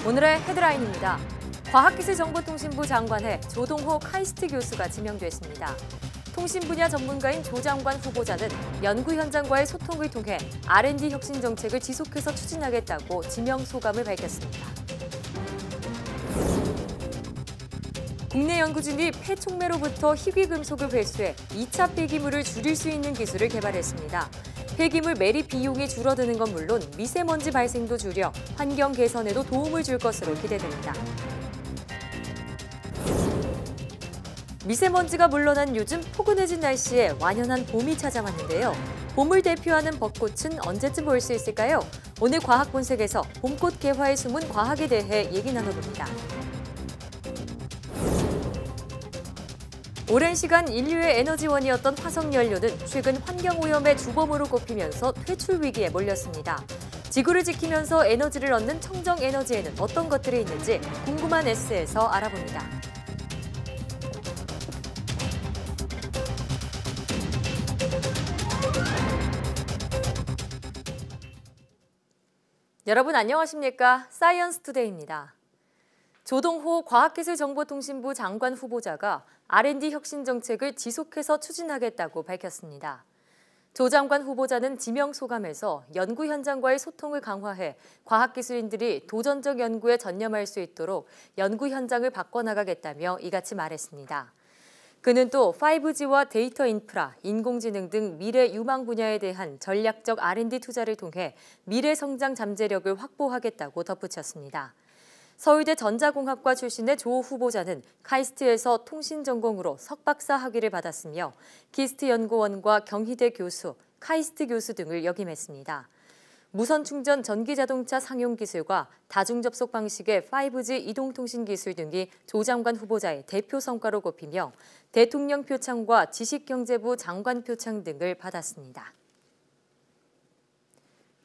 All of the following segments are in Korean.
오늘의 헤드라인입니다. 과학기술정보통신부 장관에 조동호 카이스트 교수가 지명됐습니다. 통신 분야 전문가인 조 장관 후보자는 연구 현장과의 소통을 통해 R&D 혁신 정책을 지속해서 추진하겠다고 지명 소감을 밝혔습니다. 국내 연구진이 폐촉매로부터 희귀금속을 회수해 2차 폐기물을 줄일 수 있는 기술을 개발했습니다. 폐기물 매립 비용이 줄어드는 건 물론 미세먼지 발생도 줄여 환경 개선에도 도움을 줄 것으로 기대됩니다. 미세먼지가 물러난 요즘 포근해진 날씨에 완연한 봄이 찾아왔는데요. 봄을 대표하는 벚꽃은 언제쯤 볼 수 있을까요? 오늘 과학본색에서 봄꽃 개화에 숨은 과학에 대해 얘기 나눠봅니다. 오랜 시간 인류의 에너지원이었던 화석연료는 최근 환경오염의 주범으로 꼽히면서 퇴출 위기에 몰렸습니다. 지구를 지키면서 에너지를 얻는 청정에너지에는 어떤 것들이 있는지 궁금한 S에서 알아봅니다. 여러분 안녕하십니까? 사이언스 투데이입니다. 조동호 과학기술정보통신부 장관 후보자가 R&D 혁신 정책을 지속해서 추진하겠다고 밝혔습니다. 조 장관 후보자는 지명 소감에서 연구 현장과의 소통을 강화해 과학기술인들이 도전적 연구에 전념할 수 있도록 연구 현장을 바꿔나가겠다며 이같이 말했습니다. 그는 또 5G와 데이터 인프라, 인공지능 등 미래 유망 분야에 대한 전략적 R&D 투자를 통해 미래 성장 잠재력을 확보하겠다고 덧붙였습니다. 서울대 전자공학과 출신의 조 후보자는 카이스트에서 통신 전공으로 석박사 학위를 받았으며 키스트 연구원과 경희대 교수, 카이스트 교수 등을 역임했습니다. 무선 충전 전기자동차 상용 기술과 다중접속 방식의 5G 이동통신 기술 등이 조 장관 후보자의 대표 성과로 꼽히며 대통령 표창과 지식경제부 장관 표창 등을 받았습니다.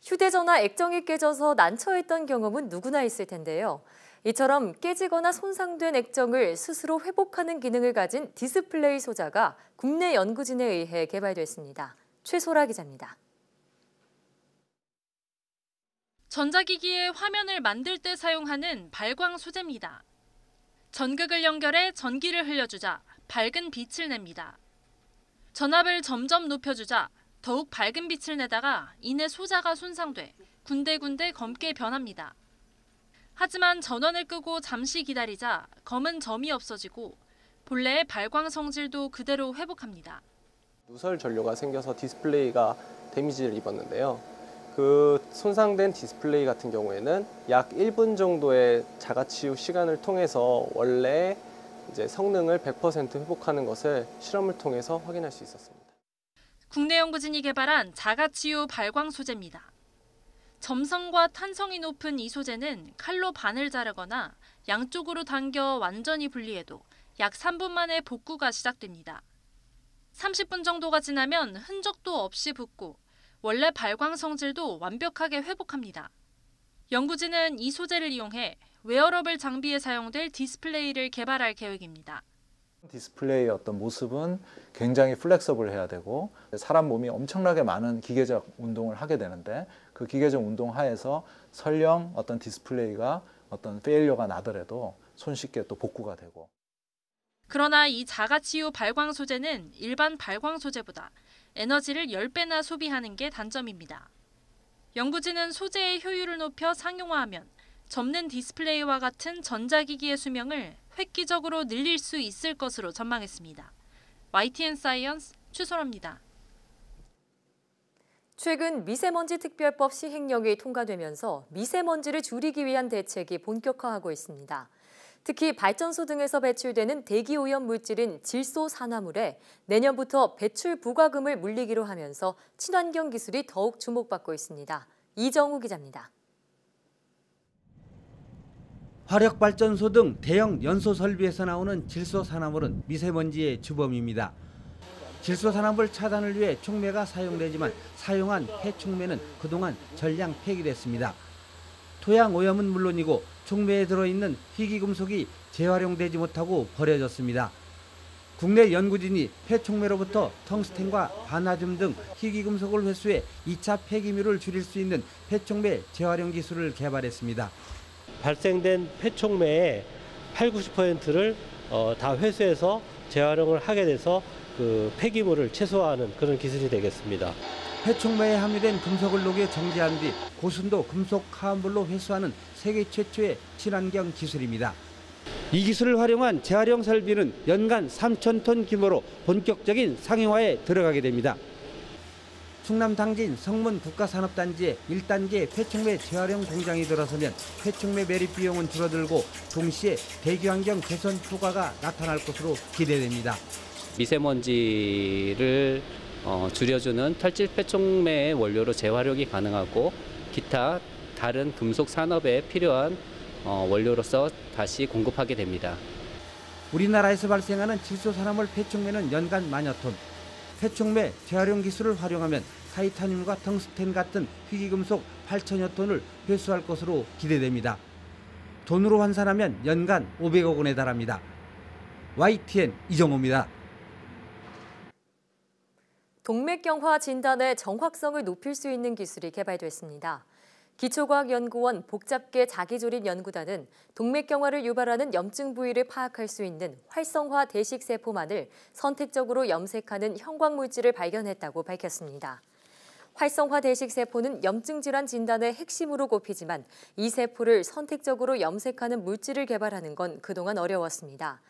휴대전화 액정이 깨져서 난처했던 경험은 누구나 있을 텐데요. 이처럼 깨지거나 손상된 액정을 스스로 회복하는 기능을 가진 디스플레이 소자가 국내 연구진에 의해 개발됐습니다. 최소라 기자입니다. 전자기기의 화면을 만들 때 사용하는 발광 소재입니다. 전극을 연결해 전기를 흘려주자 밝은 빛을 냅니다. 전압을 점점 높여주자 더욱 밝은 빛을 내다가 이내 소자가 손상돼 군데군데 검게 변합니다. 하지만 전원을 끄고 잠시 기다리자 검은 점이 없어지고 본래의 발광 성질도 그대로 회복합니다. 누설 전류가 생겨서 디스플레이가 데미지를 입었는데요. 그 손상된 디스플레이 같은 경우에는 약 1분 정도의 자가치유 시간을 통해서 원래 이제 성능을 100% 회복하는 것을 실험을 통해서 확인할 수 있었습니다. 국내 연구진이 개발한 자가치유 발광 소재입니다. 점성과 탄성이 높은 이 소재는 칼로 반을 자르거나 양쪽으로 당겨 완전히 분리해도 약 3분 만에 복구가 시작됩니다. 30분 정도가 지나면 흔적도 없이 붙고 원래 발광 성질도 완벽하게 회복합니다. 연구진은 이 소재를 이용해 웨어러블 장비에 사용될 디스플레이를 개발할 계획입니다. 디스플레이의 어떤 모습은 굉장히 플렉서블해야 되고 사람 몸이 엄청나게 많은 기계적 운동을 하게 되는데 그 기계적 운동 하에서 설령 어떤 디스플레이가 어떤 페일러가 나더라도 손쉽게 또 복구가 되고. 그러나 이 자가치유 발광 소재는 일반 발광 소재보다 에너지를 10배나 소비하는 게 단점입니다. 연구진은 소재의 효율을 높여 상용화하면 접는 디스플레이와 같은 전자기기의 수명을 획기적으로 늘릴 수 있을 것으로 전망했습니다. YTN 사이언스 최소라입니다. 최근 미세먼지 특별법 시행령이 통과되면서 미세먼지를 줄이기 위한 대책이 본격화하고 있습니다. 특히 발전소 등에서 배출되는 대기오염 물질인 질소산화물에 내년부터 배출 부과금을 물리기로 하면서 친환경 기술이 더욱 주목받고 있습니다. 이정우 기자입니다. 화력발전소 등 대형 연소 설비에서 나오는 질소산화물은 미세먼지의 주범입니다. 질소산화물 차단을 위해 촉매가 사용되지만 사용한 폐촉매는 그동안 전량 폐기됐습니다. 토양 오염은 물론이고 촉매에 들어있는 희귀금속이 재활용되지 못하고 버려졌습니다. 국내 연구진이 폐촉매로부터 텅스텐과 바나듐 등 희귀금속을 회수해 2차 폐기물을 줄일 수 있는 폐촉매 재활용 기술을 개발했습니다. 발생된 폐촉매의 80~90%를 다 회수해서 재활용을 하게 돼서 그 폐기물을 최소화하는 그런 기술이 되겠습니다. 폐촉매에 함유된 금속을 녹여 정제한 뒤 고순도 금속 화합물로 회수하는 세계 최초의 친환경 기술입니다. 이 기술을 활용한 재활용 설비는 연간 3,000톤 규모로 본격적인 상용화에 들어가게 됩니다. 충남 당진 성문 국가산업단지에 1단계 폐촉매 재활용 공장이 들어서면 폐촉매 매립 비용은 줄어들고 동시에 대기환경 개선 효과가 나타날 것으로 기대됩니다. 미세먼지를 줄여주는 털질 폐촉매의 원료로 재활용이 가능하고 기타 다른 금속 산업에 필요한 원료로서 다시 공급하게 됩니다. 우리나라에서 발생하는 질소산화물 폐촉매는 연간 10,000여 톤. 폐촉매 재활용 기술을 활용하면 타이타늄과 텅스텐 같은 희귀금속 8,000여 톤을 회수할 것으로 기대됩니다. 돈으로 환산하면 연간 500억 원에 달합니다. YTN 이정호입니다. 동맥경화 진단의 정확성을 높일 수 있는 기술이 개발됐습니다. 기초과학연구원 복잡계 자기조립연구단은 동맥경화를 유발하는 염증 부위를 파악할 수 있는 활성화 대식세포만을 선택적으로 염색하는 형광물질을 발견했다고 밝혔습니다. 활성화 대식세포는 염증 질환 진단의 핵심으로 꼽히지만 이 세포를 선택적으로 염색하는 물질을 개발하는 건 그동안 어려웠습니다.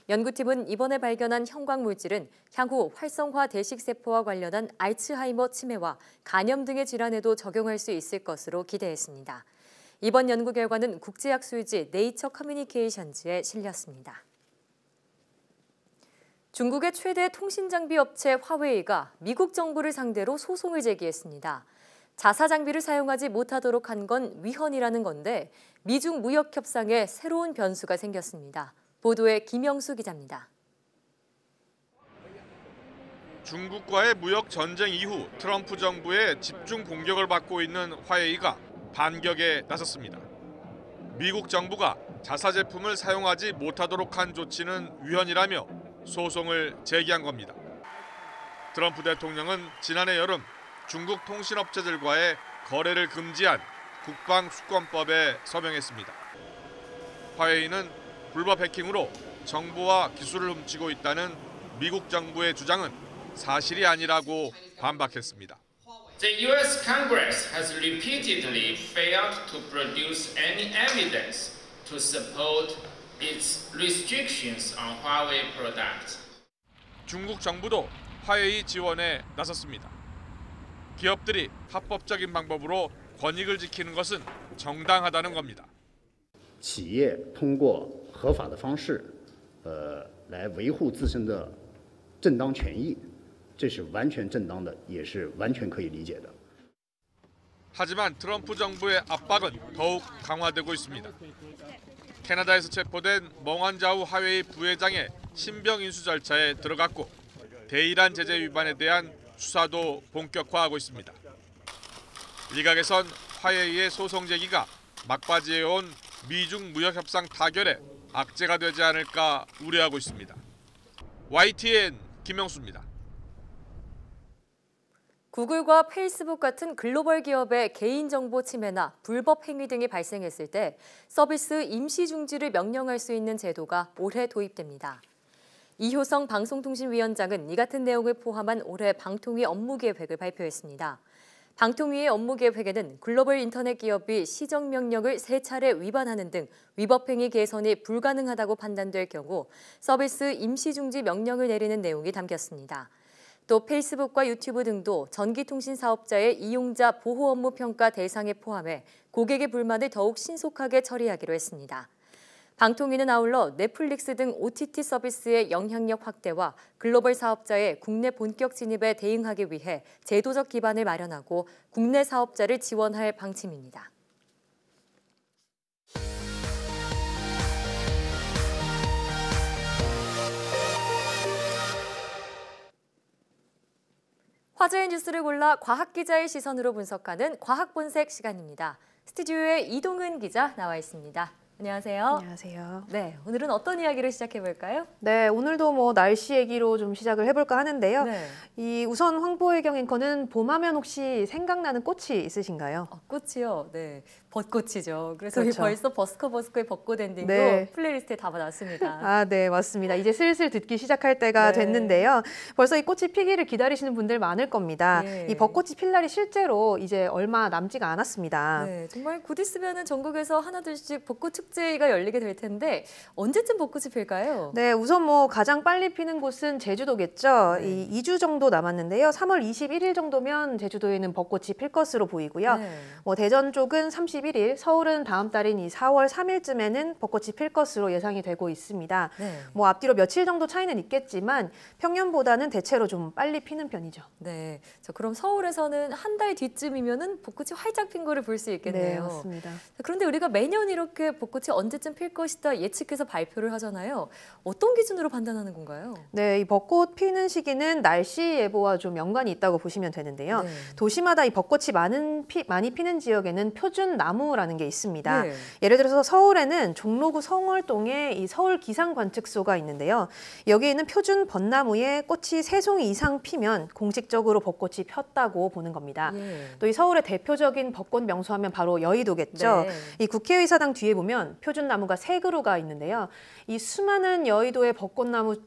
연구팀은 이번에 발견한 형광물질은 향후 활성화 대식세포와 관련한 알츠하이머 치매와 간염 등의 질환에도 적용할 수 있을 것으로 기대했습니다. 이번 연구 결과는 국제학술지 네이처 커뮤니케이션즈에 실렸습니다. 중국의 최대 통신장비 업체 화웨이가 미국 정부를 상대로 소송을 제기했습니다. 자사 장비를 사용하지 못하도록 한 건 위헌이라는 건데 미중 무역 협상에 새로운 변수가 생겼습니다. 보도에 김영수 기자입니다. 중국과의 무역 전쟁 이후 트럼프 정부의 집중 공격을 받고 있는 화웨이가 반격에 나섰습니다. 미국 정부가 자사 제품을 사용하지 못하도록 한 조치는 위헌이라며 소송을 제기한 겁니다. 트럼프 대통령은 지난해 여름 중국 통신업체들과의 거래를 금지한 국방수권법에 서명했습니다. 화웨이는 불법 해킹으로 정보와 기술을 훔치고 있다는 미국 정부의 주장은 사실이 아니라고 반박했습니다. The U.S. Congress has repeatedly failed to produce any evidence to support its restrictions on Huawei products. 중국 정부도 화웨이 지원에 나섰습니다. 기업들이 합법적인 방법으로 권익을 지키는 것은 정당하다는 겁니다. 企业通过合法的方式，来维护自身的正当权益，这是完全正当的，也是完全可以理解的。 하지만 트럼프 정부의 압박은 더욱 강화되고 있습니다. 캐나다에서 체포된 멍한자우 화웨이 부회장의 신병 인수 절차에 들어갔고 대이란 제재 위반에 대한 수사도 본격화하고 있습니다. 일각에선 화웨이의 소송 제기가 막바지에 온 미중 무역 협상 타결에 악재가 되지 않을까 우려하고 있습니다. YTN 김영수입니다. 구글과 페이스북 같은 글로벌 기업의 개인정보 침해나 불법 행위 등이 발생했을 때 서비스 임시 중지를 명령할 수 있는 제도가 올해 도입됩니다. 이효성 방송통신위원장은 이 같은 내용을 포함한 올해 방통위 업무계획을 발표했습니다. 방통위의 업무계획에는 글로벌 인터넷 기업이 시정명령을 3차례 위반하는 등 위법행위 개선이 불가능하다고 판단될 경우 서비스 임시중지 명령을 내리는 내용이 담겼습니다. 또 페이스북과 유튜브 등도 전기통신 사업자의 이용자 보호 업무 평가 대상에 포함해 고객의 불만을 더욱 신속하게 처리하기로 했습니다. 방통위는 아울러 넷플릭스 등 OTT 서비스의 영향력 확대와 글로벌 사업자의 국내 본격 진입에 대응하기 위해 제도적 기반을 마련하고 국내 사업자를 지원할 방침입니다. 화제의 뉴스를 골라 과학 기자의 시선으로 분석하는 과학 본색 시간입니다. 스튜디오에 이동은 기자 나와 있습니다. 안녕하세요. 안녕하세요. 네, 오늘은 어떤 이야기를 시작해 볼까요? 네, 오늘도 뭐 날씨 얘기로 좀 시작을 해볼까 하는데요. 네. 이 우선 황보혜경 앵커는 봄하면 혹시 생각나는 꽃이 있으신가요? 꽃이요. 네, 벚꽃이죠. 그래서 그렇죠. 벌써 버스커의 벚꽃 엔딩도 네. 플레이리스트에 담아놨습니다. 아, 네, 맞습니다. 이제 슬슬 듣기 시작할 때가 네. 됐는데요. 벌써 이 꽃이 피기를 기다리시는 분들 많을 겁니다. 예. 이 벚꽃이 필 날이 실제로 이제 얼마 남지가 않았습니다. 네, 정말 곧 있으면은 전국에서 하나둘씩 벚꽃 축제가 열리게 될 텐데 언제쯤 벚꽃이 필까요? 네, 우선 뭐 가장 빨리 피는 곳은 제주도겠죠. 네. 이 2주 정도 남았는데요. 3월 21일 정도면 제주도에는 벚꽃이 필 것으로 보이고요. 네. 뭐 대전 쪽은 31일, 서울은 다음 달인 이 4월 3일쯤에는 벚꽃이 필 것으로 예상이 되고 있습니다. 네. 뭐 앞뒤로 며칠 정도 차이는 있겠지만 평년보다는 대체로 좀 빨리 피는 편이죠. 네, 자, 그럼 서울에서는 한 달 뒤쯤이면은 벚꽃이 활짝 핀 거를 볼 수 있겠네요. 네, 맞습니다. 자, 그런데 우리가 매년 이렇게 벚꽃이 언제쯤 필 것이다 예측해서 발표를 하잖아요. 어떤 기준으로 판단하는 건가요? 네, 이 벚꽃 피는 시기는 날씨 예보와 좀 연관이 있다고 보시면 되는데요. 네. 도시마다 이 벚꽃이 많이 피는 지역에는 표준 나무라는 게 있습니다. 네. 예를 들어서 서울에는 종로구 성월동에 이 서울 기상 관측소가 있는데요. 여기에 있는 표준 벚나무에 꽃이 3송이 이상 피면 공식적으로 벚꽃이 폈다고 보는 겁니다. 예. 또 이 서울의 대표적인 벚꽃 명소하면 바로 여의도겠죠. 네. 이 국회의사당 뒤에 보면 표준 나무가 3그루가 있는데요. 이 수많은 여의도의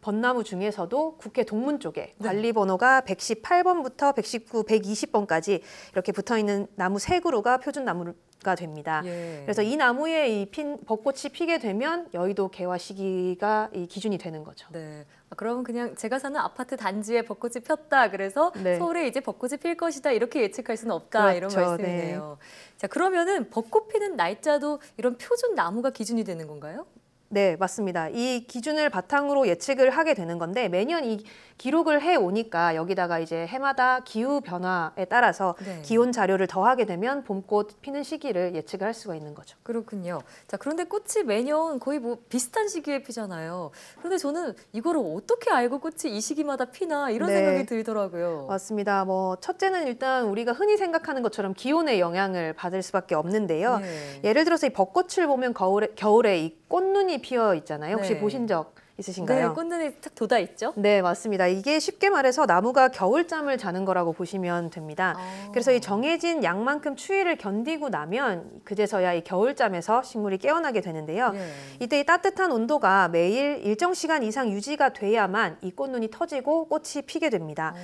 벚나무 중에서도 국회 동문 쪽에 네. 관리 번호가 118번부터 119, 120번까지 이렇게 붙어 있는 나무 3그루가 표준 나무가 됩니다. 예. 그래서 이 나무에 이 벚꽃이 피게 되면 여의도 개화 시기가 이 기준이 되는 거죠. 네. 아, 그러면 그냥 제가 사는 아파트 단지에 벚꽃이 폈다. 그래서 네. 서울에 이제 벚꽃이 필 것이다. 이렇게 예측할 수는 없다. 이런 그렇죠. 말씀이네요. 자, 그러면은 벚꽃 피는 날짜도 이런 표준 나무가 기준이 되는 건가요? 네, 맞습니다. 이 기준을 바탕으로 예측을 하게 되는 건데 매년 이 기록을 해오니까 여기다가 이제 해마다 기후 변화에 따라서 네. 기온 자료를 더하게 되면 봄꽃 피는 시기를 예측을 할 수가 있는 거죠. 그렇군요. 자, 그런데 꽃이 매년 거의 뭐 비슷한 시기에 피잖아요. 그런데 저는 이거를 어떻게 알고 꽃이 이 시기마다 피나 이런 네. 생각이 들더라고요. 맞습니다. 뭐 첫째는 일단 우리가 흔히 생각하는 것처럼 기온의 영향을 받을 수밖에 없는데요. 네. 예를 들어서 이 벚꽃을 보면 겨울에 이 꽃눈이 피어 있잖아요. 혹시 네. 보신 적 있으신가요? 네, 꽃눈이 탁 돋아 있죠? 네, 맞습니다. 이게 쉽게 말해서 나무가 겨울잠을 자는 거라고 보시면 됩니다. 그래서 이 정해진 양만큼 추위를 견디고 나면 그제서야 이 겨울잠에서 식물이 깨어나게 되는데요. 예. 이때 이 따뜻한 온도가 매일 일정 시간 이상 유지가 돼야만 이 꽃눈이 터지고 꽃이 피게 됩니다.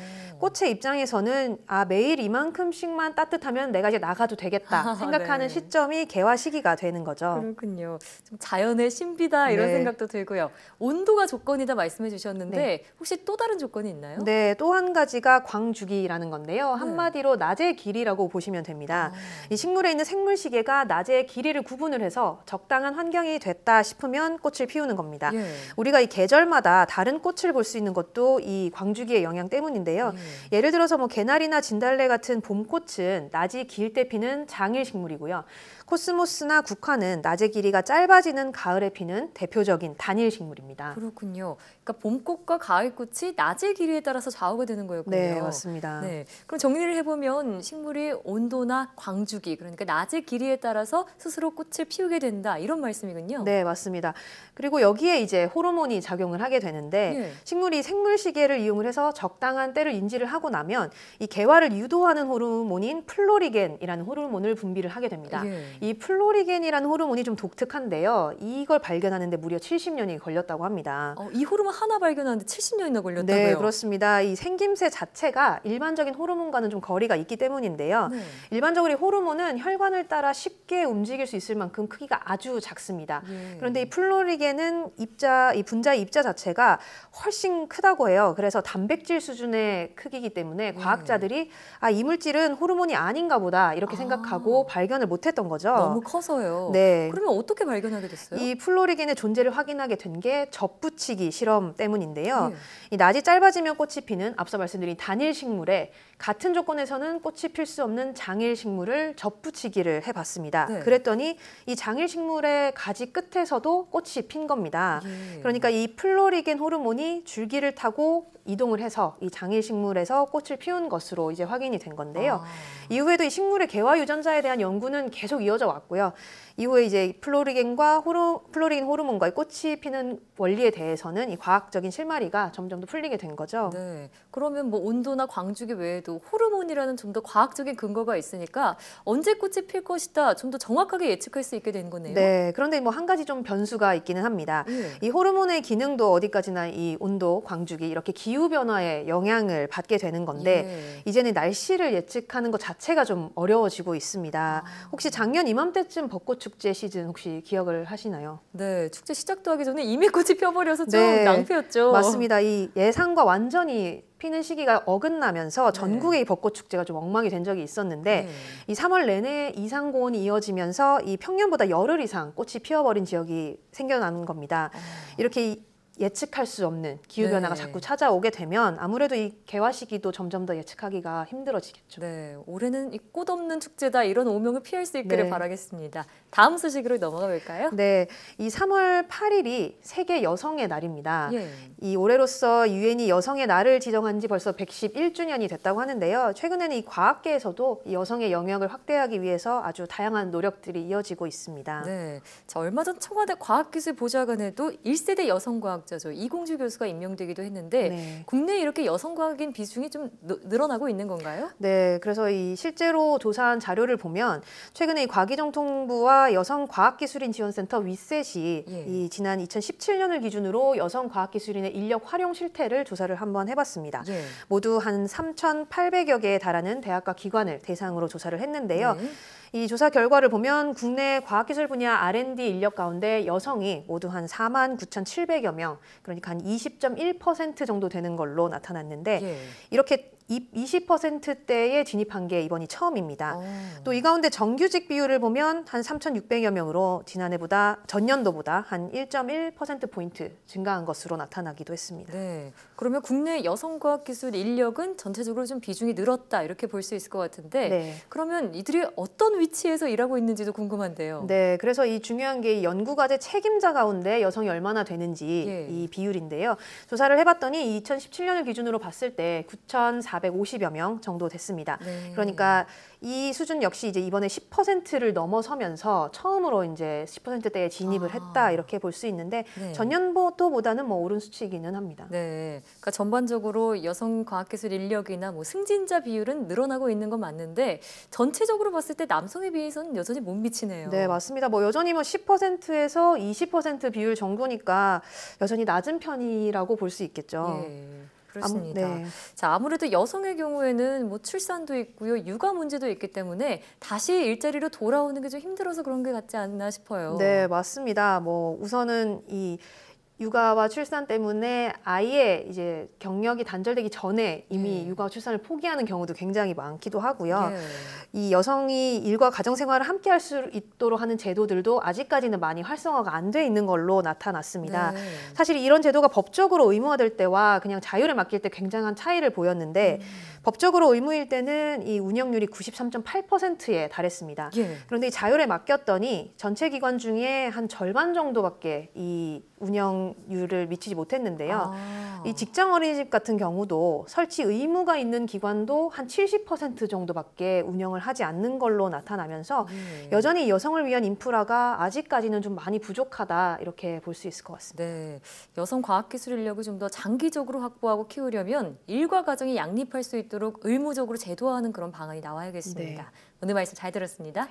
꽃의 입장에서는 매일 이만큼씩만 따뜻하면 내가 이제 나가도 되겠다 생각하는 네. 시점이 개화 시기가 되는 거죠. 그렇군요. 좀 자연의 신비다 이런 네. 생각도 들고요. 온도가 조건이다 말씀해 주셨는데 네. 혹시 또 다른 조건이 있나요? 네, 또 한 가지가 광주기라는 건데요. 한마디로 낮의 길이라고 보시면 됩니다. 이 식물에 있는 생물시계가 낮의 길이를 구분을 해서 적당한 환경이 됐다 싶으면 꽃을 피우는 겁니다. 예. 우리가 이 계절마다 다른 꽃을 볼 수 있는 것도 이 광주기의 영향 때문인데요. 예를 들어서 뭐 개나리나 진달래 같은 봄꽃은 낮이 길 때 피는 장일 식물이고요. 코스모스나 국화는 낮의 길이가 짧아지는 가을에 피는 대표적인 단일 식물입니다. 그렇군요. 그러니까 봄꽃과 가을꽃이 낮의 길이에 따라서 좌우가 되는 거였군요. 네, 맞습니다. 네, 그럼 정리를 해보면 식물이 온도나 광주기, 그러니까 낮의 길이에 따라서 스스로 꽃을 피우게 된다 이런 말씀이군요. 네, 맞습니다. 그리고 여기에 이제 호르몬이 작용을 하게 되는데 네. 식물이 생물시계를 이용을 해서 적당한 때를 인지를 하고 나면 이 개화를 유도하는 호르몬인 플로리겐이라는 호르몬을 분비를 하게 됩니다. 예. 이 플로리겐이라는 호르몬이 좀 독특한데요. 이걸 발견하는데 무려 70년이 걸렸다고 합니다. 이 호르몬 하나 발견하는데 70년이나 걸렸다고요? 네, 그렇습니다. 이 생김새 자체가 일반적인 호르몬과는 좀 거리가 있기 때문인데요. 네. 일반적으로 이 호르몬은 혈관을 따라 쉽게 움직일 수 있을 만큼 크기가 아주 작습니다. 예. 그런데 이 플로리겐은 이 분자의 입자 자체가 훨씬 크다고 해요. 그래서 단백질 수준의 크기이기 때문에 과학자들이 이 물질은 호르몬이 아닌가 보다 이렇게 생각하고 발견을 못했던 거죠. 너무 커서요. 네. 그러면 어떻게 발견하게 됐어요? 이 플로리겐의 존재를 확인하게 된 게 접붙이기 실험 때문인데요. 예. 이 낮이 짧아지면 꽃이 피는 앞서 말씀드린 단일 식물에 같은 조건에서는 꽃이 필 수 없는 장일 식물을 접붙이기를 해봤습니다. 네. 그랬더니 이 장일 식물의 가지 끝에서도 꽃이 핀 겁니다. 그러니까 이 플로리겐 호르몬이 줄기를 타고 이동을 해서 이 장일 식물에서 꽃을 피운 것으로 이제 확인이 된 건데요. 이후에도 이 식물의 개화 유전자에 대한 연구는 계속 이어져 왔고요. 이후에 이제 플로리겐 호르몬과의 꽃이 피는 원리에 대해서는 이 과학적인 실마리가 점점 더 풀리게 된 거죠. 네. 그러면 뭐 온도나 광주기 외에도 호르몬이라는 좀 더 과학적인 근거가 있으니까 언제 꽃이 필 것이다 좀 더 정확하게 예측할 수 있게 된 거네요. 네. 그런데 뭐 한 가지 좀 변수가 있기는 합니다. 이 호르몬의 기능도 어디까지나 이 온도, 광주기 이렇게 기후 변화에 영향을 받게 되는 건데 이제는 날씨를 예측하는 것 자체가 좀 어려워지고 있습니다. 혹시 작년 이맘때쯤 벚꽃 축제 시즌 혹시 기억을 하시나요? 네, 축제 시작도 하기 전에 이미 꽃이 펴버려서 좀 네, 낭패였죠. 맞습니다. 이 예상과 완전히 피는 시기가 어긋나면서 전국의 이 벚꽃 축제가 좀 엉망이 된 적이 있었는데 이 3월 내내 이상 고온이 이어지면서 이 평년보다 열흘 이상 꽃이 피어버린 지역이 생겨나는 겁니다. 이렇게 예측할 수 없는 기후 변화가 자꾸 찾아오게 되면 아무래도 이 개화 시기도 점점 더 예측하기가 힘들어지겠죠. 네, 올해는 이 꽃 없는 축제다 이런 오명을 피할 수 있기를 바라겠습니다. 다음 소식으로 넘어가 볼까요? 네, 이 3월 8일이 세계 여성의 날입니다. 이 올해로서 유엔이 여성의 날을 지정한 지 벌써 111주년이 됐다고 하는데요. 최근에는 이 과학계에서도 이 여성의 영역을 확대하기 위해서 아주 다양한 노력들이 이어지고 있습니다. 네, 자, 얼마 전 청와대 과학기술보좌관에도 1세대 여성과학자죠. 이공주 교수가 임명되기도 했는데 국내에 이렇게 여성과학인 비중이 좀 늘어나고 있는 건가요? 네, 그래서 이 실제로 조사한 자료를 보면 최근에 이 과기정통부와 여성과학기술인지원센터 윗셋이 이 지난 2017년을 기준으로 여성과학기술인의 인력 활용 실태를 조사를 한번 해봤습니다. 모두 한 3,800여 개에 달하는 대학과 기관을 대상으로 조사를 했는데요. 이 조사 결과를 보면 국내 과학기술 분야 R&D 인력 가운데 여성이 모두 한 49,700여 명, 그러니까 한 20.1% 정도 되는 걸로 나타났는데 이렇게 20%대에 진입한 게 이번이 처음입니다. 또 이 가운데 정규직 비율을 보면 한 3,600여 명으로 전년도보다 한 1.1%포인트 증가한 것으로 나타나기도 했습니다. 네, 그러면 국내 여성과학기술 인력은 전체적으로 좀 비중이 늘었다 이렇게 볼 수 있을 것 같은데 그러면 이들이 어떤 위치에서 일하고 있는지도 궁금한데요. 네, 그래서 이 중요한 게 연구과제 책임자 가운데 여성이 얼마나 되는지 이 비율인데요. 조사를 해봤더니 2017년을 기준으로 봤을 때 9,450여 명 정도 됐습니다. 그러니까 이 수준 역시 이제 이번에 10%를 넘어서면서 처음으로 이제 10%대에 진입을 했다 이렇게 볼 수 있는데 전년도보다는 뭐 오른 수치이기는 합니다. 네, 그러니까 전반적으로 여성 과학기술 인력이나 뭐 승진자 비율은 늘어나고 있는 건 맞는데 전체적으로 봤을 때 남성에 비해서는 여전히 못 미치네요. 네, 맞습니다. 뭐 여전히 뭐 10%에서 20% 비율 정도니까 여전히 낮은 편이라고 볼 수 있겠죠. 그렇습니다. 자, 아무래도 여성의 경우에는 뭐 출산도 있고요, 육아 문제도 있기 때문에 다시 일자리로 돌아오는 게 좀 힘들어서 그런 게 같지 않나 싶어요. 네, 맞습니다. 뭐 우선은 이 육아와 출산 때문에 아이의 이제 경력이 단절되기 전에 이미 육아와 출산을 포기하는 경우도 굉장히 많기도 하고요. 이 여성이 일과 가정 생활을 함께 할 수 있도록 하는 제도들도 아직까지는 많이 활성화가 안 돼 있는 걸로 나타났습니다. 사실 이런 제도가 법적으로 의무화될 때와 그냥 자율에 맡길 때 굉장한 차이를 보였는데 법적으로 의무일 때는 이 운영률이 93.8%에 달했습니다. 그런데 이 자율에 맡겼더니 전체 기관 중에 한 절반 정도밖에 이 운영률을 미치지 못했는데요. 이 직장 어린이집 같은 경우도 설치 의무가 있는 기관도 한 70% 정도밖에 운영을 하지 않는 걸로 나타나면서 여전히 여성을 위한 인프라가 아직까지는 좀 많이 부족하다 이렇게 볼 수 있을 것 같습니다. 네, 여성 과학기술 인력을 좀 더 장기적으로 확보하고 키우려면 일과 가정이 양립할 수 있도록 의무적으로 제도화하는 그런 방안이 나와야겠습니다. 오늘 말씀 잘 들었습니다.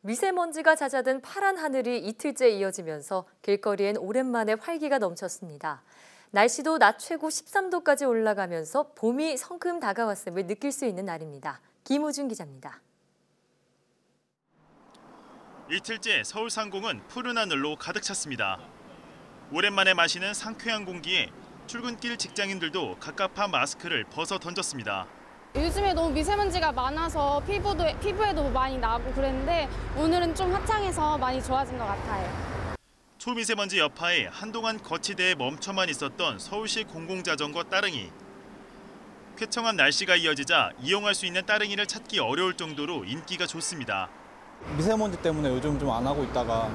미세먼지가 잦아든 파란 하늘이 이틀째 이어지면서 길거리엔 오랜만에 활기가 넘쳤습니다. 날씨도 낮 최고 13도까지 올라가면서 봄이 성큼 다가왔음을 느낄 수 있는 날입니다. 김우준 기자입니다. 이틀째 서울 상공은 푸른 하늘로 가득 찼습니다. 오랜만에 마시는 상쾌한 공기에 출근길 직장인들도 갑갑한 마스크를 벗어 던졌습니다. 요즘에 너무 미세먼지가 많아서 피부에도 많이 나고 그랬는데 오늘은 좀 화창해서 많이 좋아진 것 같아요. 초미세먼지 여파에 한동안 거치대에 멈춰만 있었던 서울시 공공자전거 따릉이. 쾌청한 날씨가 이어지자 이용할 수 있는 따릉이를 찾기 어려울 정도로 인기가 좋습니다. 미세먼지 때문에 요즘 좀 안 하고 있다가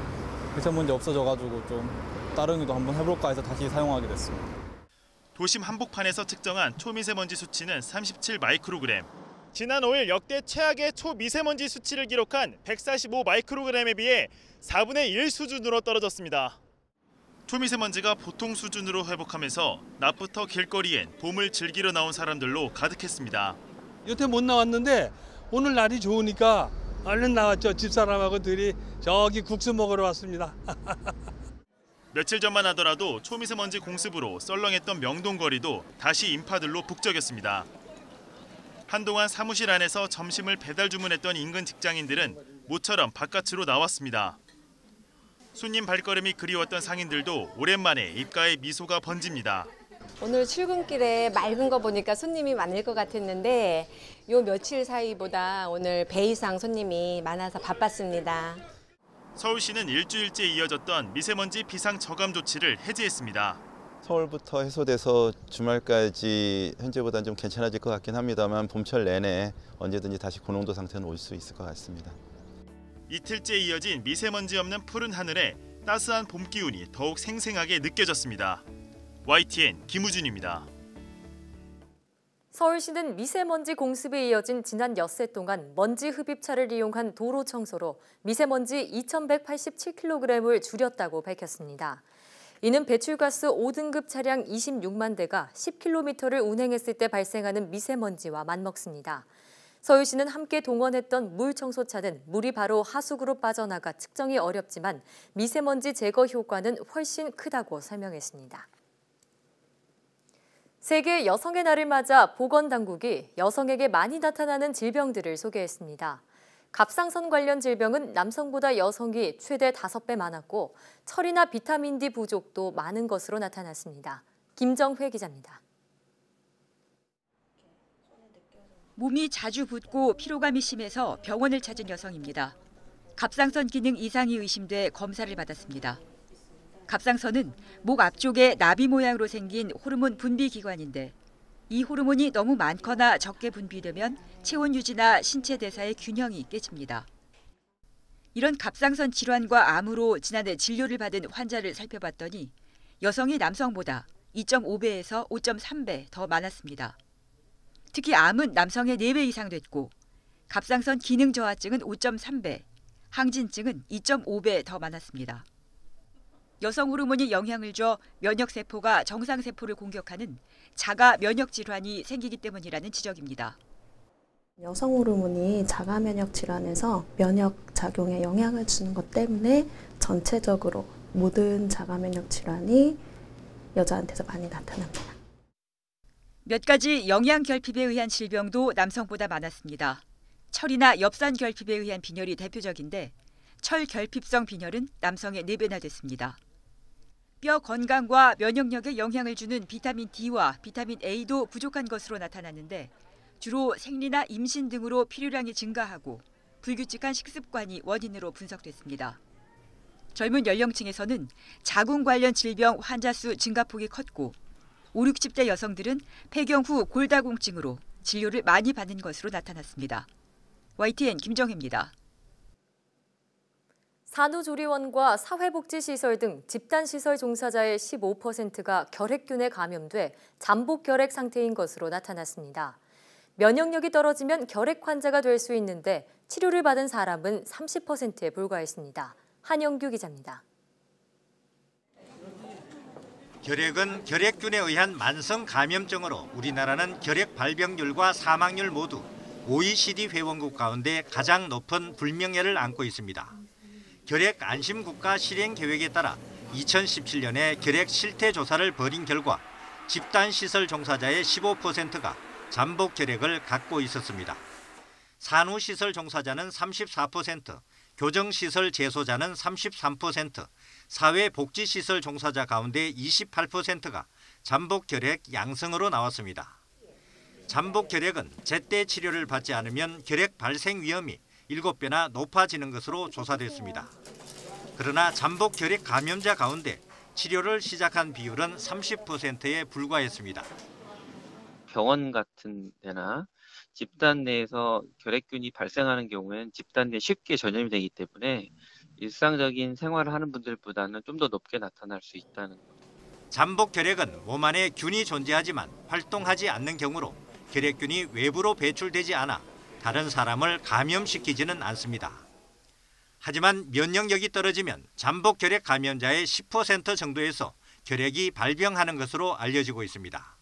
미세먼지 없어져가지고 좀 따릉이도 한번 해볼까 해서 다시 사용하게 됐습니다. 도심 한복판에서 측정한 초미세먼지 수치는 37 마이크로그램. 지난 5일 역대 최악의 초미세먼지 수치를 기록한 145 마이크로그램에 비해 4분의 1 수준으로 떨어졌습니다. 초미세먼지가 보통 수준으로 회복하면서 낮부터 길거리엔 봄을 즐기러 나온 사람들로 가득했습니다. 여태 못 나왔는데 오늘 날이 좋으니까 얼른 나왔죠. 집사람하고 둘이 저기 국수 먹으러 왔습니다. 며칠 전만 하더라도 초미세먼지 공습으로 썰렁했던 명동거리도 다시 인파들로 북적였습니다. 한동안 사무실 안에서 점심을 배달 주문했던 인근 직장인들은 모처럼 바깥으로 나왔습니다. 손님 발걸음이 그리웠던 상인들도 오랜만에 입가에 미소가 번집니다. 오늘 출근길에 맑은 거 보니까 손님이 많을 것 같았는데 요 며칠 사이보다 오늘 배 이상 손님이 많아서 바빴습니다. 서울시는 일주일째 이어졌던 미세먼지 비상 저감 조치를 해제했습니다. 서울부터 해소돼서 주말까지 현재보다는 좀 괜찮아질 것 같긴 합니다만 봄철 내내 언제든지 다시 고농도 상태는 올 수 있을 것 같습니다. 이틀째 이어진 미세먼지 없는 푸른 하늘에 따스한 봄 기운이 더욱 생생하게 느껴졌습니다. YTN 김우준입니다. 서울시는 미세먼지 공습에 이어진 지난 엿새 동안 먼지 흡입차를 이용한 도로 청소로 미세먼지 2,187kg을 줄였다고 밝혔습니다. 이는 배출가스 5등급 차량 26만 대가 10km를 운행했을 때 발생하는 미세먼지와 맞먹습니다. 서울시는 함께 동원했던 물 청소차는 물이 바로 하수구로 빠져나가 측정이 어렵지만 미세먼지 제거 효과는 훨씬 크다고 설명했습니다. 세계 여성의 날을 맞아 보건당국이 여성에게 많이 나타나는 질병들을 소개했습니다. 갑상선 관련 질병은 남성보다 여성이 최대 5배 많았고 철이나 비타민 D 부족도 많은 것으로 나타났습니다. 김정회 기자입니다. 몸이 자주 붓고 피로감이 심해서 병원을 찾은 여성입니다. 갑상선 기능 이상이 의심돼 검사를 받았습니다. 갑상선은 목 앞쪽에 나비 모양으로 생긴 호르몬 분비 기관인데 이 호르몬이 너무 많거나 적게 분비되면 체온 유지나 신체 대사의 균형이 깨집니다. 이런 갑상선 질환과 암으로 지난해 진료를 받은 환자를 살펴봤더니 여성이 남성보다 2.5배에서 5.3배 더 많았습니다. 특히 암은 남성의 4배 이상 됐고 갑상선 기능 저하증은 5.3배, 항진증은 2.5배 더 많았습니다. 여성 호르몬이 영향을 줘 면역세포가 정상세포를 공격하는 자가 면역 질환이 생기기 때문이라는 지적입니다. 여성 호르몬이 자가 면역 질환에서 면역 작용에 영향을 주는 것 때문에 전체적으로 모든 자가 면역 질환이 여자한테서 많이 나타납니다. 몇 가지 영양 결핍에 의한 질병도 남성보다 많았습니다. 철이나 엽산 결핍에 의한 빈혈이 대표적인데 철 결핍성 빈혈은 남성의 4배나 됐습니다. 뼈 건강과 면역력에 영향을 주는 비타민 D와 비타민 A도 부족한 것으로 나타났는데 주로 생리나 임신 등으로 필요량이 증가하고 불규칙한 식습관이 원인으로 분석됐습니다. 젊은 연령층에서는 자궁 관련 질병 환자 수 증가폭이 컸고 5, 60대 여성들은 폐경 후 골다공증으로 진료를 많이 받는 것으로 나타났습니다. YTN 김정혜입니다. 산후조리원과 사회복지시설 등 집단시설 종사자의 15%가 결핵균에 감염돼 잠복결핵 상태인 것으로 나타났습니다. 면역력이 떨어지면 결핵 환자가 될 수 있는데 치료를 받은 사람은 30%에 불과했습니다. 한영규 기자입니다. 결핵은 결핵균에 의한 만성 감염증으로 우리나라는 결핵 발병률과 사망률 모두 OECD 회원국 가운데 가장 높은 불명예를 안고 있습니다. 결핵 안심국가 실행 계획에 따라 2017년에 결핵 실태 조사를 벌인 결과 집단시설 종사자의 15%가 잠복 결핵을 갖고 있었습니다. 산후시설 종사자는 34%, 교정시설 재소자는 33%, 사회복지시설 종사자 가운데 28%가 잠복 결핵 양성으로 나왔습니다. 잠복 결핵은 제때 치료를 받지 않으면 결핵 발생 위험이 7배나 높아지는 것으로 조사됐습니다. 그러나 잠복 결핵 감염자 가운데 치료를 시작한 비율은 30%에 불과했습니다. 병원 같은 데나 집단 내에서 결핵균이 발생하는 경우에는 집단 내에 쉽게 전염이 되기 때문에 일상적인 생활을 하는 분들보다는 좀 더 높게 나타날 수 있다는 겁니다. 잠복 결핵은 몸 안에 균이 존재하지만 활동하지 않는 경우로 결핵균이 외부로 배출되지 않아 다른 사람을 감염시키지는 않습니다. 하지만 면역력이 떨어지면 잠복 결핵 감염자의 10% 정도에서 결핵이 발병하는 것으로 알려지고 있습니다.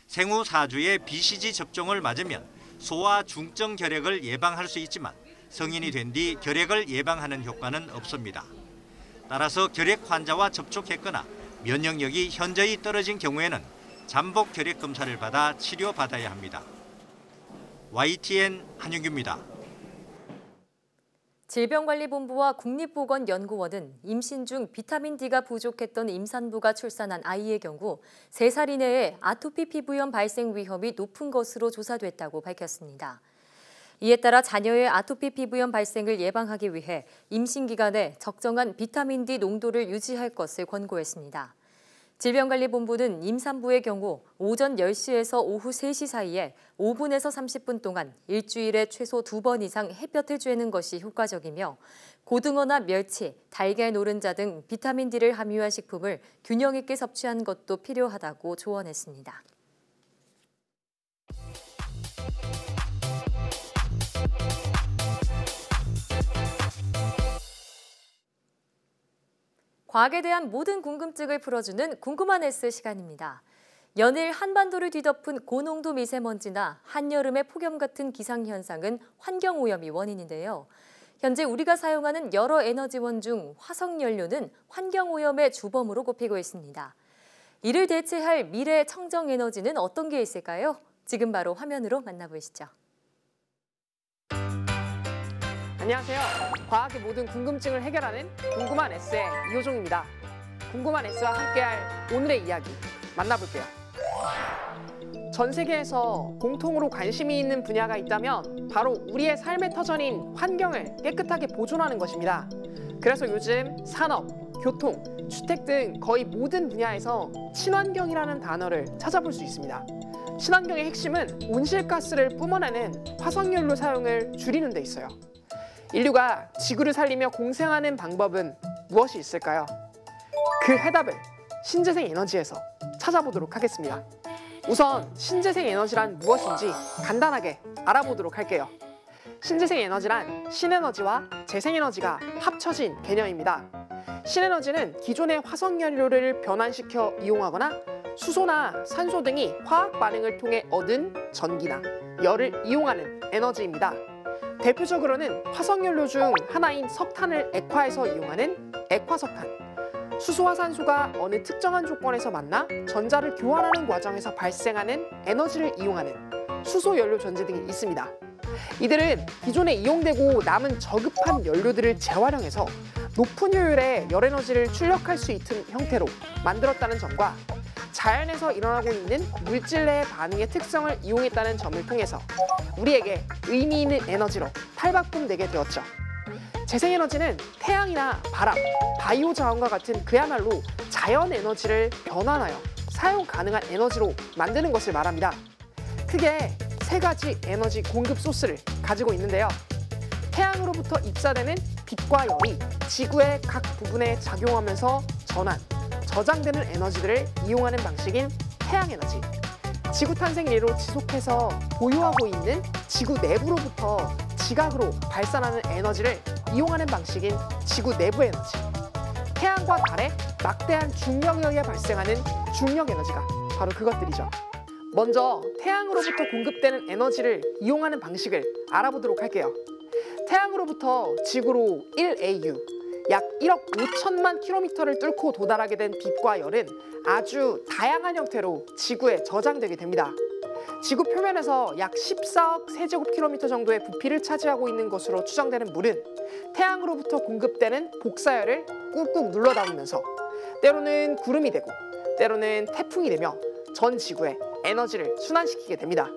생후 4주에 BCG 접종을 맞으면 소아 중증 결핵을 예방할 수 있지만 성인이 된 뒤 결핵을 예방하는 효과는 없습니다. 따라서 결핵 환자와 접촉했거나 면역력이 현저히 떨어진 경우에는 잠복 결핵 검사를 받아 치료받아야 합니다. YTN 한윤규입니다. 질병관리본부와 국립보건연구원은 임신 중 비타민 D가 부족했던 임산부가 출산한 아이의 경우 3살 이내에 아토피 피부염 발생 위험이 높은 것으로 조사됐다고 밝혔습니다. 이에 따라 자녀의 아토피 피부염 발생을 예방하기 위해 임신 기간에 적정한 비타민 D 농도를 유지할 것을 권고했습니다. 질병관리본부는 임산부의 경우 오전 10시에서 오후 3시 사이에 5분에서 30분 동안 일주일에 최소 2번 이상 햇볕을 쬐는 것이 효과적이며 고등어나 멸치, 달걀 노른자 등 비타민 D를 함유한 식품을 균형 있게 섭취하는 것도 필요하다고 조언했습니다. 과학에 대한 모든 궁금증을 풀어주는 궁금한 S 시간입니다. 연일 한반도를 뒤덮은 고농도 미세먼지나 한여름의 폭염 같은 기상현상은 환경오염이 원인인데요. 현재 우리가 사용하는 여러 에너지원 중 화석연료는 환경오염의 주범으로 꼽히고 있습니다. 이를 대체할 미래 청정에너지는 어떤 게 있을까요? 지금 바로 화면으로 만나보시죠. 안녕하세요. 과학의 모든 궁금증을 해결하는 궁금한 S의 이호종입니다. 궁금한 S와 함께할 오늘의 이야기 만나볼게요. 전 세계에서 공통으로 관심이 있는 분야가 있다면 바로 우리의 삶의 터전인 환경을 깨끗하게 보존하는 것입니다. 그래서 요즘 산업, 교통, 주택 등 거의 모든 분야에서 친환경이라는 단어를 찾아볼 수 있습니다. 친환경의 핵심은 온실가스를 뿜어내는 화석연료 사용을 줄이는 데 있어요. 인류가 지구를 살리며 공생하는 방법은 무엇이 있을까요? 그 해답을 신재생 에너지에서 찾아보도록 하겠습니다. 우선 신재생 에너지란 무엇인지 간단하게 알아보도록 할게요. 신재생 에너지란 신에너지와 재생에너지가 합쳐진 개념입니다. 신에너지는 기존의 화석연료를 변환시켜 이용하거나 수소나 산소 등이 화학 반응을 통해 얻은 전기나 열을 이용하는 에너지입니다. 대표적으로는 화석연료 중 하나인 석탄을 액화해서 이용하는 액화석탄, 수소와 산소가 어느 특정한 조건에서 만나 전자를 교환하는 과정에서 발생하는 에너지를 이용하는 수소연료 전지 등이 있습니다. 이들은 기존에 이용되고 남은 저급한 연료들을 재활용해서 높은 효율의 열에너지를 출력할 수 있는 형태로 만들었다는 점과 자연에서 일어나고 있는 물질 내의 반응의 특성을 이용했다는 점을 통해서 우리에게 의미 있는 에너지로 탈바꿈되게 되었죠. 재생에너지는 태양이나 바람, 바이오 자원과 같은 그야말로 자연 에너지를 변환하여 사용 가능한 에너지로 만드는 것을 말합니다. 크게 3가지 에너지 공급 소스를 가지고 있는데요. 태양으로부터 입사되는 빛과 열이 지구의 각 부분에 작용하면서 전환, 저장되는 에너지들을 이용하는 방식인 태양에너지, 지구 탄생 이래로 지속해서 보유하고 있는 지구 내부로부터 지각으로 발산하는 에너지를 이용하는 방식인 지구 내부 에너지, 태양과 달의 막대한 중력에 의해 발생하는 중력 에너지가 바로 그것들이죠. 먼저 태양으로부터 공급되는 에너지를 이용하는 방식을 알아보도록 할게요. 태양으로부터 지구로 1AU, 약 1억 5천만 킬로미터를 뚫고 도달하게 된 빛과 열은 아주 다양한 형태로 지구에 저장되게 됩니다. 지구 표면에서 약 14억 세제곱킬로미터 정도의 부피를 차지하고 있는 것으로 추정되는 물은 태양으로부터 공급되는 복사열을 꾹꾹 눌러 담으면서 때로는 구름이 되고 때로는 태풍이 되며 전 지구에 에너지를 순환시키게 됩니다.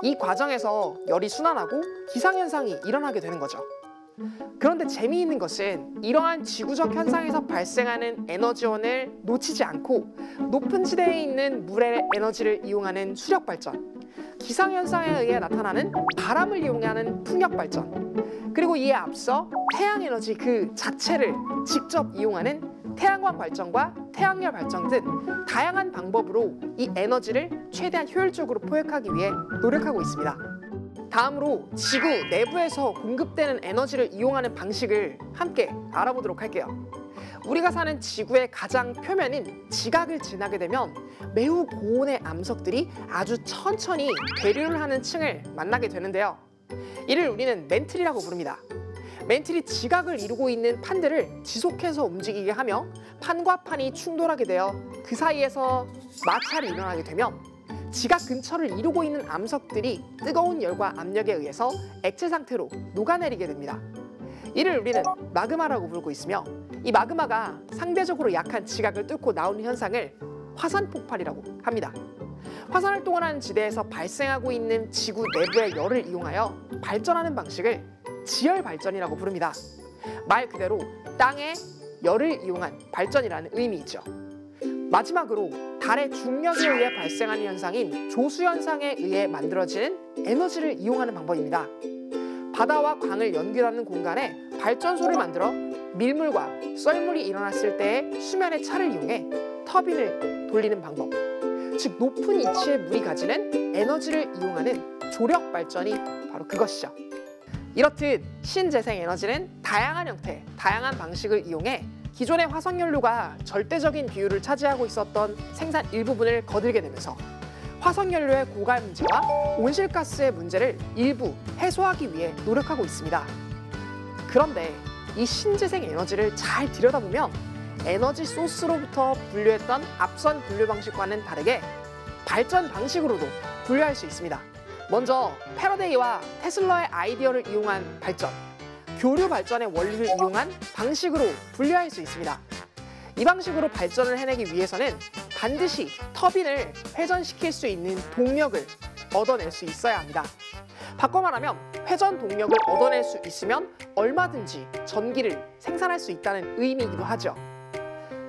이 과정에서 열이 순환하고 기상현상이 일어나게 되는 거죠. 그런데 재미있는 것은 이러한 지구적 현상에서 발생하는 에너지원을 놓치지 않고 높은 지대에 있는 물의 에너지를 이용하는 수력 발전, 기상현상에 의해 나타나는 바람을 이용하는 풍력 발전, 그리고 이에 앞서 태양에너지 그 자체를 직접 이용하는 태양광 발전과 태양열 발전 등 다양한 방법으로 이 에너지를 최대한 효율적으로 포획하기 위해 노력하고 있습니다. 다음으로 지구 내부에서 공급되는 에너지를 이용하는 방식을 함께 알아보도록 할게요. 우리가 사는 지구의 가장 표면인 지각을 지나게 되면 매우 고온의 암석들이 아주 천천히 대류를 하는 층을 만나게 되는데요. 이를 우리는 맨틀이라고 부릅니다. 맨틀이 지각을 이루고 있는 판들을 지속해서 움직이게 하며 판과 판이 충돌하게 되어 그 사이에서 마찰이 일어나게 되면 지각 근처를 이루고 있는 암석들이 뜨거운 열과 압력에 의해서 액체 상태로 녹아내리게 됩니다. 이를 우리는 마그마라고 부르고 있으며 이 마그마가 상대적으로 약한 지각을 뚫고 나오는 현상을 화산 폭발이라고 합니다. 화산 활동을 하는 지대에서 발생하고 있는 지구 내부의 열을 이용하여 발전하는 방식을 지열 발전이라고 부릅니다. 말 그대로 땅의 열을 이용한 발전이라는 의미이죠. 마지막으로 달의 중력에 의해 발생하는 현상인 조수현상에 의해 만들어지는 에너지를 이용하는 방법입니다. 바다와 강을 연결하는 공간에 발전소를 만들어 밀물과 썰물이 일어났을 때의 수면의 차를 이용해 터빈을 돌리는 방법, 즉 높은 위치의 물이 가지는 에너지를 이용하는 조력 발전이 바로 그것이죠. 이렇듯 신재생 에너지는 다양한 형태, 다양한 방식을 이용해 기존의 화석연료가 절대적인 비율을 차지하고 있었던 생산 일부분을 거들게 되면서 화석연료의 고갈 문제와 온실가스의 문제를 일부 해소하기 위해 노력하고 있습니다. 그런데 이 신재생 에너지를 잘 들여다보면 에너지 소스로부터 분류했던 앞선 분류 방식과는 다르게 발전 방식으로도 분류할 수 있습니다. 먼저 패러데이와 테슬라의 아이디어를 이용한 발전, 교류 발전의 원리를 이용한 방식으로 분류할 수 있습니다. 이 방식으로 발전을 해내기 위해서는 반드시 터빈을 회전시킬 수 있는 동력을 얻어낼 수 있어야 합니다. 바꿔 말하면 회전 동력을 얻어낼 수 있으면 얼마든지 전기를 생산할 수 있다는 의미이기도 하죠.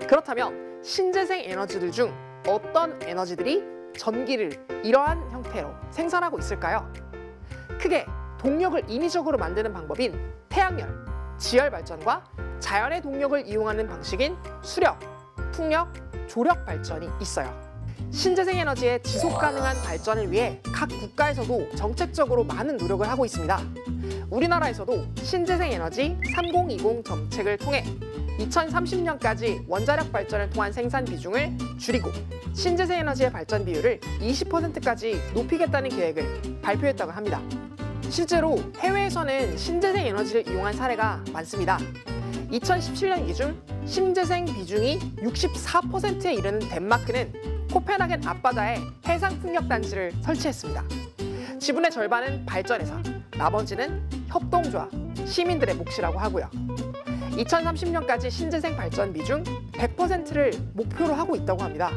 그렇다면 신재생 에너지들 중 어떤 에너지들이 전기를 이러한 형태로 생산하고 있을까요? 크게 동력을 인위적으로 만드는 방법인 태양열, 지열 발전과 자연의 동력을 이용하는 방식인 수력, 풍력, 조력 발전이 있어요. 신재생 에너지의 지속 가능한 발전을 위해 각 국가에서도 정책적으로 많은 노력을 하고 있습니다. 우리나라에서도 신재생 에너지 3020 정책을 통해 2030년까지 원자력 발전을 통한 생산 비중을 줄이고 신재생 에너지의 발전 비율을 20%까지 높이겠다는 계획을 발표했다고 합니다. 실제로 해외에서는 신재생 에너지를 이용한 사례가 많습니다. 2017년 기준 신재생 비중이 64%에 이르는 덴마크는 코펜하겐 앞바다에 해상 풍력 단지를 설치했습니다. 지분의 절반은 발전회사, 나머지는 협동조합, 시민들의 몫이라고 하고요. 2030년까지 신재생 발전 비중 100%를 목표로 하고 있다고 합니다.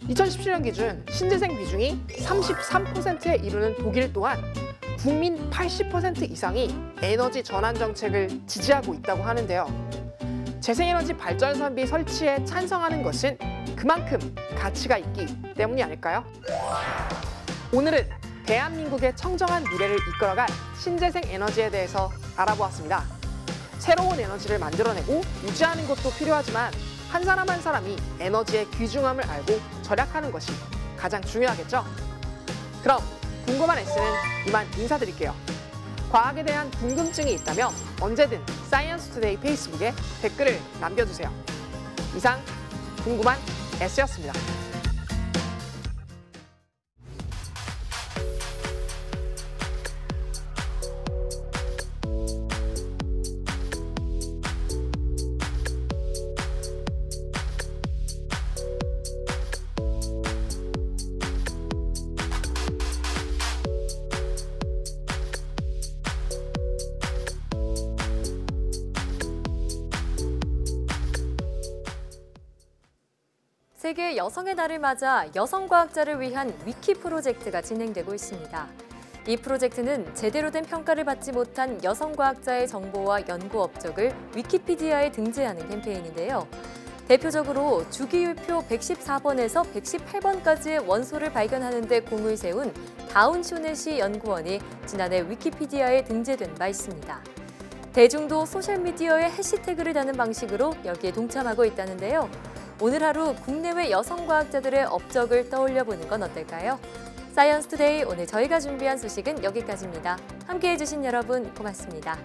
2017년 기준 신재생 비중이 33%에 이르는 독일 또한 국민 80% 이상이 에너지 전환 정책을 지지하고 있다고 하는데요. 재생에너지 발전선비 설치에 찬성하는 것은 그만큼 가치가 있기 때문이 아닐까요? 오늘은 대한민국의 청정한 미래를 이끌어갈 신재생 에너지에 대해서 알아보았습니다. 새로운 에너지를 만들어내고 유지하는 것도 필요하지만 한 사람 한 사람이 에너지의 귀중함을 알고 절약하는 것이 가장 중요하겠죠? 그럼 궁금한 S는 이만 인사드릴게요. 과학에 대한 궁금증이 있다면 언제든 사이언스 투데이 페이스북에 댓글을 남겨주세요. 이상 궁금한 S였습니다. 세계 여성의 날을 맞아 여성과학자를 위한 위키 프로젝트가 진행되고 있습니다. 이 프로젝트는 제대로 된 평가를 받지 못한 여성과학자의 정보와 연구 업적을 위키피디아에 등재하는 캠페인인데요. 대표적으로 주기율표 114번에서 118번까지의 원소를 발견하는 데 공을 세운 다운쇼네시 연구원이 지난해 위키피디아에 등재된 바 있습니다. 대중도 소셜미디어에 해시태그를 다는 방식으로 여기에 동참하고 있다는데요. 오늘 하루 국내외 여성과학자들의 업적을 떠올려보는 건 어떨까요? 사이언스 투데이 오늘 저희가 준비한 소식은 여기까지입니다. 함께해 주신 여러분 고맙습니다.